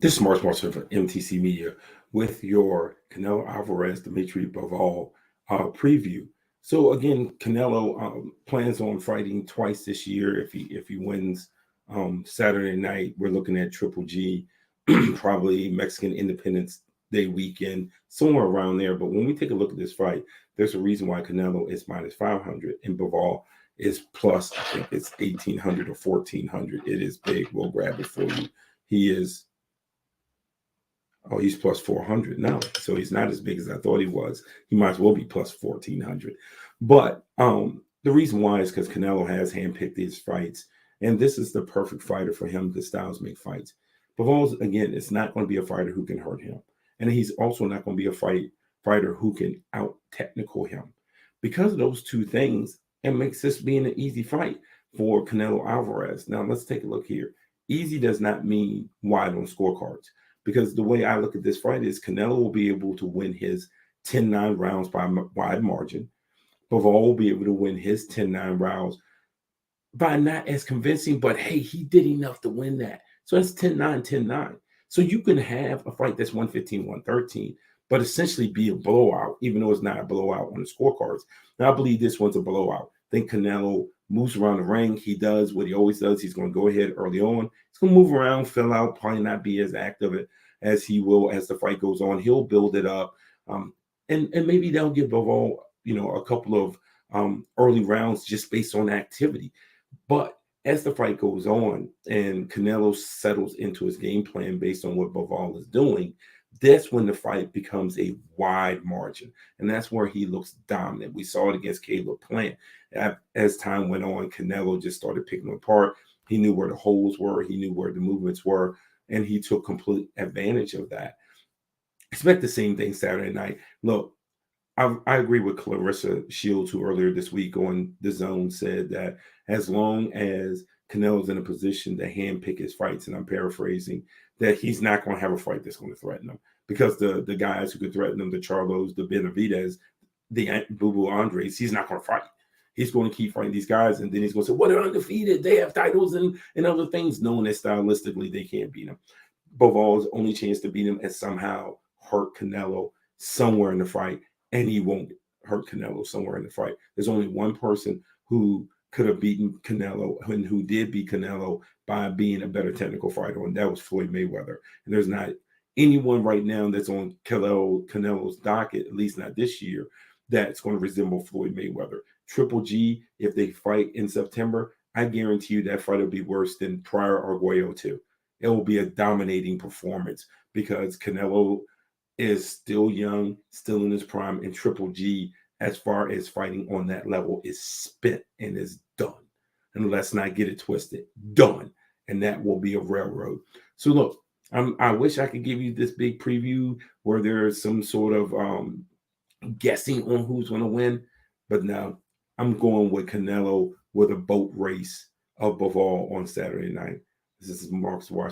This is Mark Marshall from MTC Media with your Canelo Alvarez, Dimitri Bivol preview. So again, Canelo plans on fighting twice this year. If he wins Saturday night, we're looking at Triple G, probably Mexican Independence Day weekend, somewhere around there. But when we take a look at this fight, there's a reason why Canelo is minus 500 and Bivol is plus. I think it's 1,800 or 1,400. It is big. We'll grab it for you. He is. Oh, he's plus 400 now. So he's not as big as I thought he was. He might as well be plus 1,400. But the reason why is because Canelo has handpicked these fights. And this is the perfect fighter for him because Styles make fights. But again, it's not going to be a fighter who can hurt him. And he's also not going to be a fighter who can out technical him. Because of those two things, it makes this being an easy fight for Canelo Alvarez. Now, let's take a look here. Easy does not mean wide on scorecards. Because the way I look at this fight is Canelo will be able to win his 10-9 rounds by wide margin. Bivol will be able to win his 10-9 rounds by not as convincing, but hey, he did enough to win that. So that's 10-9, 10-9. So you can have a fight that's 115, 113, but essentially be a blowout, even though it's not a blowout on the scorecards. Now, I believe this one's a blowout. I think Canelo moves around the ring. He does what he always does. He's going to go ahead early on. He's going to move around, fill out, probably not be as active as he will as the fight goes on. He'll build it up. And maybe they'll give Bivol, a couple of early rounds just based on activity. But as the fight goes on and Canelo settles into his game plan based on what Bivol is doing, that's when the fight becomes a wide margin. And that's where he looks dominant. We saw it against Caleb Plant. As time went on, Canelo just started picking him apart. He knew where the holes were. He knew where the movements were. And he took complete advantage of that. Expect the same thing Saturday night. Look, I agree with Clarissa Shields, who earlier this week on The Zone said that as long as Canelo's in a position to handpick his fights, and I'm paraphrasing, that he's not going to have a fight that's going to threaten him. Because the guys who could threaten him, the Charlos, the Benavidez, the Boo Andres, he's not going to fight. He's going to keep fighting these guys, and then he's going to say, well, they're undefeated. They have titles and other things, knowing that stylistically they can't beat him. Bivol's only chance to beat him is somehow hurt Canelo somewhere in the fight, and he won't hurt Canelo somewhere in the fight. There's only one person who could have beaten Canelo and who did beat Canelo by being a better technical fighter, and that was Floyd Mayweather. And there's not anyone right now that's on Canelo's docket, at least not this year, that's going to resemble Floyd Mayweather. Triple G, if they fight in September, I guarantee you that fight will be worse than Pryor Arguello 2. It will be a dominating performance because Canelo is still young, still in his prime, and Triple G, as far as fighting on that level, is spent and is done. And let's not get it twisted. Done. And that will be a railroad. So look, I wish I could give you this big preview where there's some sort of guessing on who's going to win. But now I'm going with Canelo with a boat race of Bivol on Saturday night. This is Mark Washington.